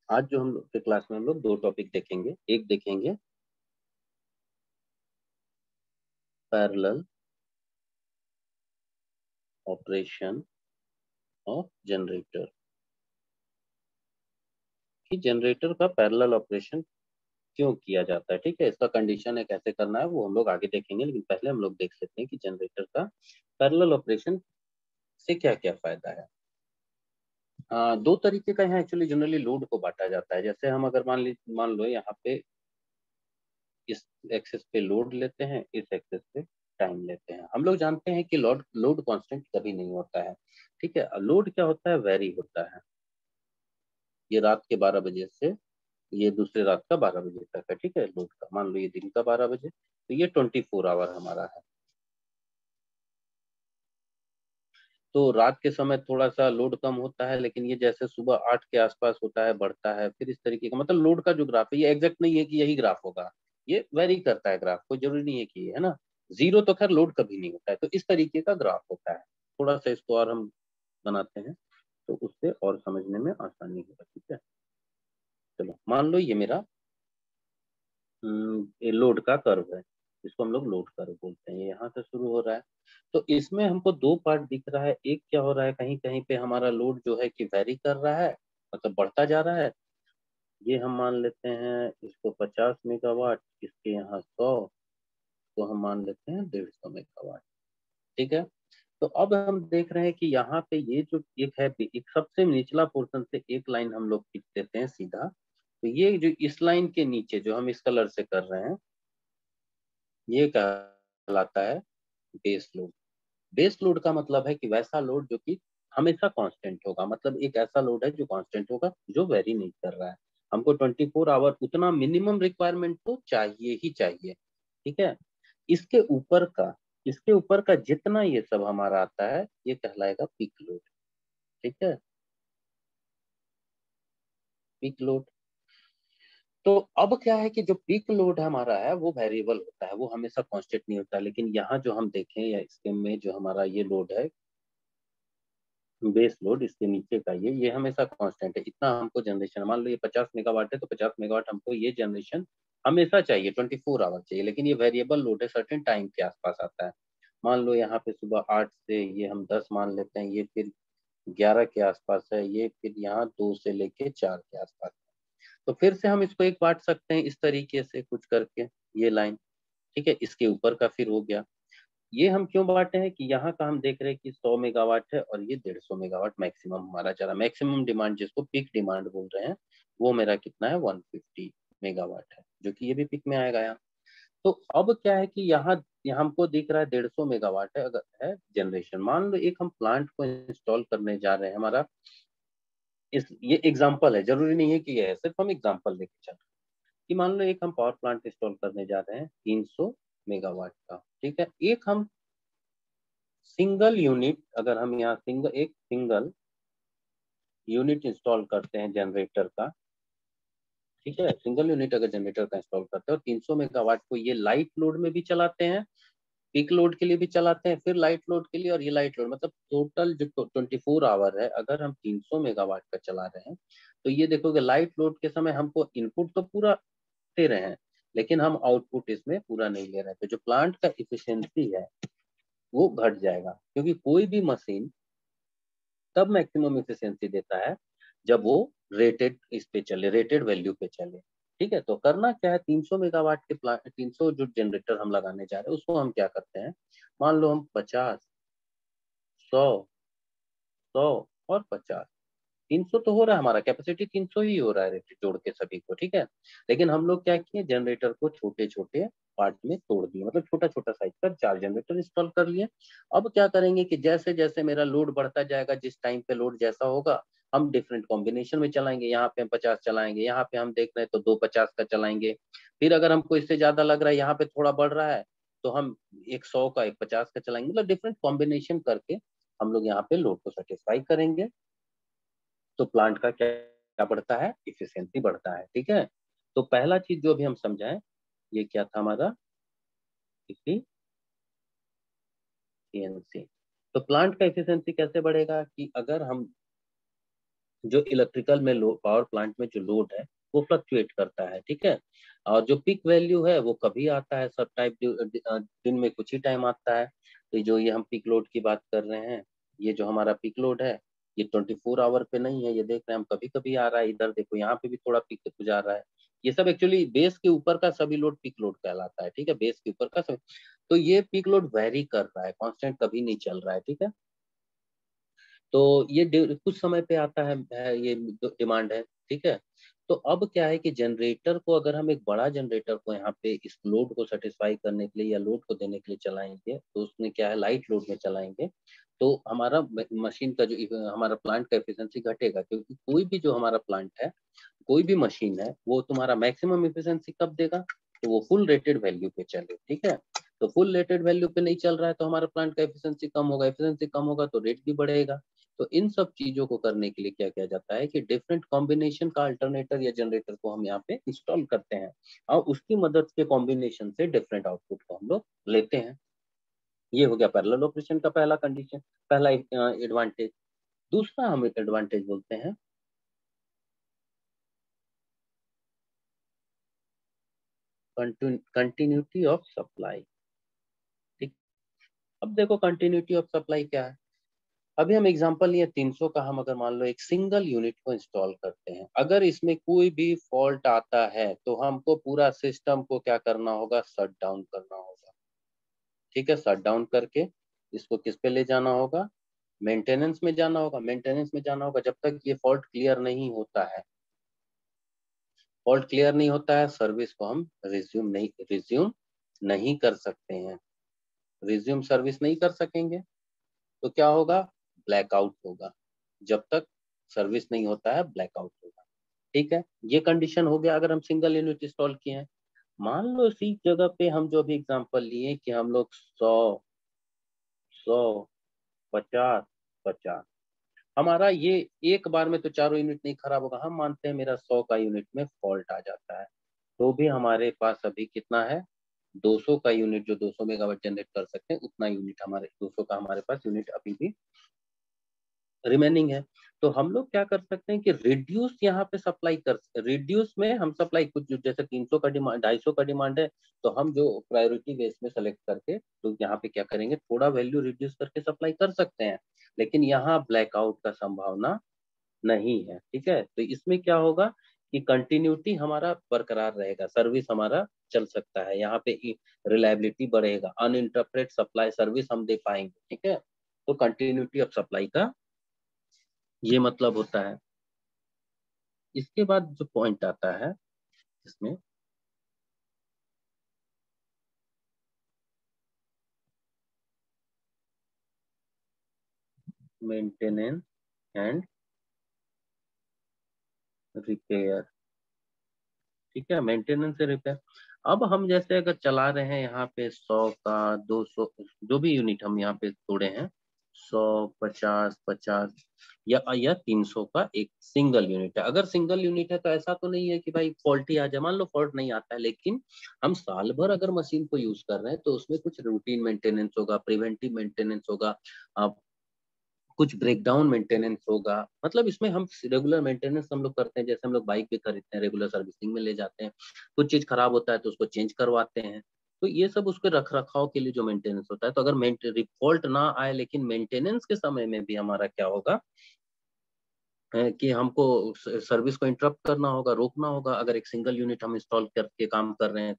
आज जो हम लोग के क्लास में हम लोग दो टॉपिक देखेंगे। एक देखेंगे पैरेलल ऑपरेशन ऑफ जनरेटर, कि जनरेटर का पैरेलल ऑपरेशन क्यों किया जाता है। ठीक है, इसका कंडीशन है, कैसे करना है वो हम लोग आगे देखेंगे, लेकिन पहले हम लोग देख लेते हैं कि जनरेटर का पैरेलल ऑपरेशन से क्या क्या फायदा है। दो तरीके का यहाँ एक्चुअली जनरली लोड को बांटा जाता है। जैसे हम अगर मान लो यहाँ पे इस एक्सेस पे लोड लेते हैं, इस एक्सेस पे टाइम लेते हैं। हम लोग जानते हैं कि लोड लोड कांस्टेंट कभी नहीं होता है। ठीक है, लोड क्या होता है, वेरी होता है। ये रात के 12 बजे से ये दूसरे रात का 12 बजे तक है। ठीक है, लोड का मान लो ये दिन का 12 बजे, तो ये 24 आवर हमारा है। तो रात के समय थोड़ा सा लोड कम होता है, लेकिन ये जैसे सुबह 8 के आसपास होता है, बढ़ता है, फिर इस तरीके का मतलब लोड का जो ग्राफ है ये एग्जैक्ट नहीं है कि यही ग्राफ होगा, ये वेरी करता है ग्राफ, कोई जरूरी नहीं है कि ये है ना जीरो, तो खैर लोड कभी नहीं होता है। तो इस तरीके का ग्राफ होता है। थोड़ा सा इसको और हम बनाते हैं तो उससे और समझने में आसानी होगा। ठीक है, चलो मान लो ये मेरा ये लोड का कर्व है, इसको हम लोग लोड कर्व बोलते हैं। ये यहाँ से शुरू हो रहा है, तो इसमें हमको दो पार्ट दिख रहा है। एक क्या हो रहा है, कहीं कहीं पे हमारा लोड जो है कि वेरी कर रहा है, मतलब बढ़ता जा रहा है। ये हम मान लेते हैं इसको 50 मेगावाट, इसके यहाँ 100, तो हम मान लेते हैं 150 मेगावाट। ठीक है, तो अब हम देख रहे हैं कि यहाँ पे ये जो एक है, एक सबसे निचला पोर्शन से एक लाइन हम लोग खींच देते हैं सीधा। तो ये जो इस लाइन के नीचे जो हम इस कलर से कर रहे हैं, ये कहलाता है बेस लोड। बेस लोड का मतलब है कि वैसा लोड जो कि हमेशा कांस्टेंट होगा, मतलब एक ऐसा लोड है जो कांस्टेंट होगा, जो वेरी नहीं कर रहा है। हमको 24 आवर उतना मिनिमम रिक्वायरमेंट तो चाहिए ही चाहिए। ठीक है, इसके ऊपर का इसके ऊपर का जितना ये सब हमारा आता है ये कहलाएगा पीक लोड। ठीक है, पीक लोड। तो अब क्या है कि जो पीक लोड हमारा है वो वेरिएबल होता है, वो हमेशा कांस्टेंट नहीं होता। लेकिन यहाँ जो हम देखें या इसके में जो हमारा ये लोड है बेस लोड, इसके नीचे का ये हमेशा कांस्टेंट है। इतना हमको जनरेशन, मान लो ये 50 मेगावाट है, तो 50 मेगावाट हमको ये जनरेशन हमेशा चाहिए, 24 आवर चाहिए। लेकिन ये वेरिएबल लोड है, सर्टेन टाइम के आसपास आता है। मान लो यहाँ पे सुबह 8 से ये हम 10 मान लेते हैं, ये फिर 11 के आसपास है, ये फिर यहाँ 2 से लेके 4 के आसपास है। तो फिर से हम इसको एक बांट सकते हैं इस तरीके से कुछ करके, ये लाइन। ठीक है, इसके ऊपर का फिर हो गया। ये हम क्यों बांटे हैं कि यहाँ का हम देख रहे हैं कि 100 मेगावाट है और ये 150 मेगावाट मैक्सिमम हमारा चला। मैक्सिमम डिमांड जिसको पीक डिमांड बोल रहे हैं, वो मेरा कितना है, 150 मेगावाट है, जो कि ये भी पीक में आएगा यहाँ। तो अब क्या है कि यहाँ हमको दिख रहा है 150 मेगावाट है, अगर है जनरेशन। मान लो एक हम प्लांट को इंस्टॉल करने जा रहे हैं, हमारा ये एग्जाम्पल है, जरूरी नहीं है कि ये है, सिर्फ हम एग्जाम्पल लेके चल रहे हैं कि मान लो एक हम पावर प्लांट इंस्टॉल करने जा रहे हैं 300 मेगावाट का। ठीक है, एक हम सिंगल यूनिट, अगर हम यहाँ एक सिंगल यूनिट इंस्टॉल करते हैं जनरेटर का। ठीक है, सिंगल यूनिट अगर जनरेटर का इंस्टॉल करते हैं और 300 मेगावाट को ये लाइट लोड में भी चलाते हैं, पीक लोड के लिए भी चलाते हैं, फिर लाइट लोड के लिए, और ये लाइट लोड मतलब टोटल जो 24 आवर है, अगर हम 300 मेगावाट का चला रहे हैं, तो ये देखोगे लाइट लोड के समय हमको इनपुट तो पूरा दे रहे हैं, लेकिन हम आउटपुट इसमें पूरा नहीं ले रहे हैं। तो जो प्लांट का इफिशियंसी है वो घट जाएगा, क्योंकि कोई भी मशीन तब मैक्सिमम एफिशिएंसी देता है जब वो रेटेड इस पे चले, रेटेड वैल्यू पे चले। ठीक है, तो करना क्या है, 300 मेगावाट के प्लांट, 300 जो जनरेटर हम लगाने जा रहे हैं उसको हम क्या करते हैं, मान लो हम 50, 100, 100 और 50, 300 तो हो रहा है, हमारा कैपेसिटी 300 ही हो रहा है रेटेड जोड़ के सभी को। ठीक है, लेकिन हम लोग क्या किए, जनरेटर को छोटे छोटे पार्ट में तोड़ दिए, मतलब छोटा छोटा साइज का 4 जनरेटर इंस्टॉल कर लिए। अब क्या करेंगे कि जैसे जैसे मेरा लोड बढ़ता जाएगा, जिस टाइम पे लोड जैसा होगा, हम डिफरेंट कॉम्बिनेशन में चलाएंगे। यहाँ पे हम 50 चलाएंगे, यहाँ पे हम देख रहे हैं तो 250 का चलाएंगे। फिर अगर हमको इससे ज्यादा लग रहा है, यहाँ पे थोड़ा बढ़ रहा है, तो हम एक 100 का, एक 50 का चलाएंगे। मतलब डिफरेंट कॉम्बिनेशन करके हम लोग यहाँ पे लोड को सेटिस्फाई करेंगे। तो प्लांट का क्या क्या बढ़ता है, इफिशियंसी बढ़ता है। ठीक है, तो पहला चीज जो भी हम समझाएं, ये क्या था हमारा, इफिशियंसी। तो प्लांट का इफिशियंसी कैसे बढ़ेगा कि अगर हम जो इलेक्ट्रिकल में पावर प्लांट में जो लोड है वो फ्लक्चुएट करता है, ठीक है। और जो पीक वैल्यू है वो कभी आता है, सब टाइप दिन में कुछ ही टाइम आता है। तो जो ये हम पीक लोड की बात कर रहे हैं, ये जो हमारा पीक लोड है ये 24 आवर पे नहीं है, ये देख रहे हैं हम, कभी कभी आ रहा है। इधर देखो यहाँ पे भी थोड़ा पीक हो जा रहा है। ये सब एक्चुअली बेस के ऊपर का सभी लोड पीक लोड कहलाता है, ठीक है, बेस के ऊपर का सब। तो ये पीक लोड वेरी कर रहा है, कांस्टेंट कभी नहीं चल रहा है, ठीक है। तो ये कुछ समय पे आता है ये डिमांड है, ठीक है। तो अब क्या है कि जनरेटर को, अगर हम एक बड़ा जनरेटर को यहाँ पे इस लोड को सेटिस्फाई करने के लिए या लोड को देने के लिए चलाएंगे, तो उसमें क्या है, लाइट लोड में चलाएंगे तो हमारा मशीन का जो हमारा प्लांट का एफिशिएंसी घटेगा, क्योंकि कोई भी जो हमारा प्लांट है, कोई भी मशीन है, वो तुम्हारा मैक्सिमम एफिशिएंसी कब देगा, तो वो फुल रेटेड वैल्यू पे चले, ठीक है। तो फुल रेटेड वैल्यू पे नहीं चल रहा है तो हमारा प्लांट का एफिशिएंसी कम होगा, एफिशिएंसी कम होगा तो रेट भी बढ़ेगा। तो इन सब चीजों को करने के लिए क्या किया जाता है कि डिफरेंट कॉम्बिनेशन का अल्टरनेटर या जनरेटर को हम यहाँ पे इंस्टॉल करते हैं, और उसकी मदद के कॉम्बिनेशन से डिफरेंट आउटपुट को हम लोग लेते हैं। ये हो गया पैरेलल ऑपरेशन का पहला कंडीशन, पहला एडवांटेज। दूसरा हम एडवांटेज बोलते हैं कंटिन्यूटी ऑफ सप्लाई, ठीक। अब देखो कंटिन्यूटी ऑफ सप्लाई क्या है। अभी हम एग्जांपल लिए 300 का, हम अगर मान लो एक सिंगल यूनिट को इंस्टॉल करते हैं, अगर इसमें कोई भी फॉल्ट आता है तो हमको पूरा सिस्टम को क्या करना होगा, शट डाउन करना होगा, ठीक है। शट डाउन करके इसको किस पे ले जाना होगा, मेंटेनेंस में जाना होगा। मेंटेनेंस में जाना होगा जब तक ये फॉल्ट क्लियर नहीं होता है। फॉल्ट क्लियर नहीं होता है, सर्विस को हम रिज्यूम नहीं कर सकते हैं। रिज्यूम सर्विस नहीं कर सकेंगे तो क्या होगा, ब्लैकआउट होगा। जब तक सर्विस नहीं होता है ब्लैकआउट होगा, ठीक है। ये कंडीशन हो गया अगर हम सिंगल यूनिट इंस्टॉल किए हैं। मान लो इसी जगह पे हम जो भी एग्जांपल लिए कि हम लोग 100 100 50 50, हमारा ये एक बार में तो चारों यूनिट नहीं खराब होगा, हम मानते हैं मेरा 100 का यूनिट में फॉल्ट आ जाता है, तो भी हमारे पास अभी कितना है, 200 का यूनिट, जो 200 मेगावाट जनरेट कर सकते हैं उतना यूनिट, हमारे 200 का हमारे पास यूनिट अभी भी रिमेनिंग है। तो हम लोग क्या कर सकते हैं कि रिड्यूस यहाँ पे सप्लाई कर, रिड्यूस में हम सप्लाई कुछ जैसे 300 का डिमांड, 250 का डिमांड है, तो हम जो प्रायोरिटी बेस में सेलेक्ट करके तो यहाँ पे क्या करेंगे, थोड़ा वैल्यू रिड्यूस करके सप्लाई कर सकते हैं, लेकिन यहाँ ब्लैकआउट का संभावना नहीं है, ठीक है। तो इसमें क्या होगा कि कंटिन्यूटी हमारा बरकरार रहेगा, सर्विस हमारा चल सकता है, यहाँ पे रिलायबिलिटी बढ़ेगा, अनइंटरप्टेड सप्लाई सर्विस हम दे पाएंगे, ठीक है। तो कंटिन्यूटी ऑफ सप्लाई का ये मतलब होता है। इसके बाद जो पॉइंट आता है इसमें, मेंटेनेंस एंड रिपेयर, ठीक है, मेंटेनेंस से रिपेयर। अब हम जैसे अगर चला रहे हैं यहाँ पे 100 का, 200, जो भी यूनिट हम यहाँ पे तोड़े हैं, 100 50 50 या 300 का एक सिंगल यूनिट है। अगर सिंगल यूनिट है तो ऐसा तो नहीं है कि भाई फॉल्ट ही आ जाए, मान लो फॉल्ट नहीं आता है, लेकिन हम साल भर अगर मशीन को यूज कर रहे हैं तो उसमें कुछ रूटीन मेंटेनेंस होगा, प्रिवेंटिव मेंटेनेंस होगा, कुछ ब्रेकडाउन मेंटेनेंस होगा। मतलब इसमें हम रेगुलर मेंटेनेंस हम लोग करते हैं, जैसे हम लोग बाइक भी खरीदते हैं, रेगुलर सर्विसिंग में ले जाते हैं, कुछ चीज खराब होता है तो उसको चेंज करवाते हैं। तो ये सब उसके रख रखाव के लिए जो मेंटेनेंस होता है, तो अगर फॉल्ट ना आए लेकिन मेंटेनेंस के समय में भी हमारा क्या होगा कि हमको सर्विस को इंटरप्ट करना होगा, रोकना होगा, अगर एक सिंगल यूनिट हम इंस्टॉल करके काम कर रहे हैं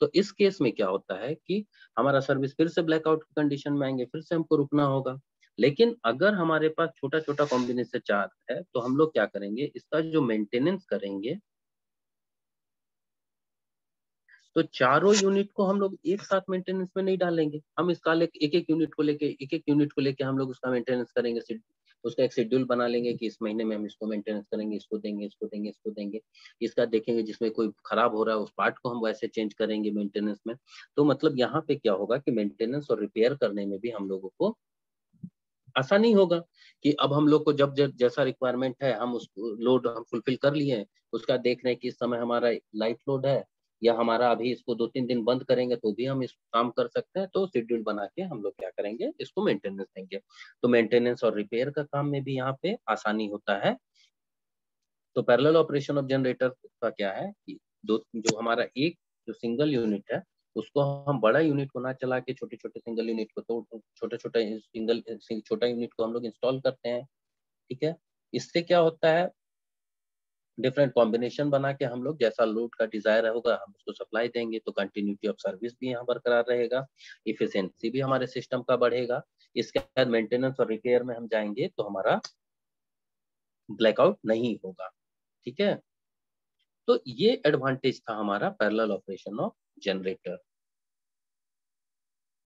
तो इस केस में क्या होता है कि हमारा सर्विस फिर से ब्लैकआउट की कंडीशन में आएंगे, फिर से हमको रुकना होगा। लेकिन अगर हमारे पास छोटा छोटा कॉम्बिनेशन चार्ज है तो हम लोग क्या करेंगे, इसका जो मेंटेनेंस करेंगे, तो चारों यूनिट को हम लोग एक साथ मेंटेनेंस में नहीं डालेंगे, हम इसका एक एक यूनिट को लेके हम लोग उसका मेंटेनेंस करेंगे। उसका एक शेड्यूल बना लेंगे कि इस महीने में हम इसको मेंटेनेंस करेंगे, इसको देंगे, इसको देंगे, इसको देंगे। इसका देखेंगे जिसमें कोई खराब हो रहा है उस पार्ट को हम वैसे चेंज करेंगे मेंटेनेंस में। तो मतलब यहाँ पे क्या होगा कि मेंटेनेंस और रिपेयर करने में भी हम लोगों को आसानी होगा, कि अब हम लोग को जब जैसा रिक्वायरमेंट है हम उस लोड हम फुलफिल कर लिए हैं, उसका देख रहे हैं कि इस समय हमारा लाइट लोड है, या हमारा अभी इसको 2-3 दिन बंद करेंगे तो भी हम इस काम कर सकते हैं, तो शेड्यूल बना के हम लोग क्या करेंगे, इसको मेंटेनेंस देंगे। तो मेंटेनेंस और रिपेयर का काम में भी यहाँ पे आसानी होता है। तो पैरेलल ऑपरेशन ऑफ जनरेटर का क्या है कि दो जो हमारा एक जो सिंगल यूनिट है उसको हम बड़ा यूनिट को ना चला के छोटे छोटे सिंगल यूनिट को तो छोटे छोटे सिंगल छोटा यूनिट को हम लोग इंस्टॉल करते हैं। ठीक है, इससे क्या होता है डिफरेंट कॉम्बिनेशन बना के हम लोग जैसा लोड का डिजायर होगा हम उसको सप्लाई देंगे तो कंटिन्यूटी ऑफ सर्विस भी यहाँ बरकरार रहेगा, इफिशिएंसी भी हमारे सिस्टम का बढ़ेगा। इसके बाद मेंटेनेंस और रिपेयर में हम जाएंगे तो हमारा ब्लैकआउट नहीं होगा। ठीक है, तो ये एडवांटेज था हमारा पैरेलल ऑपरेशन ऑफ जनरेटर।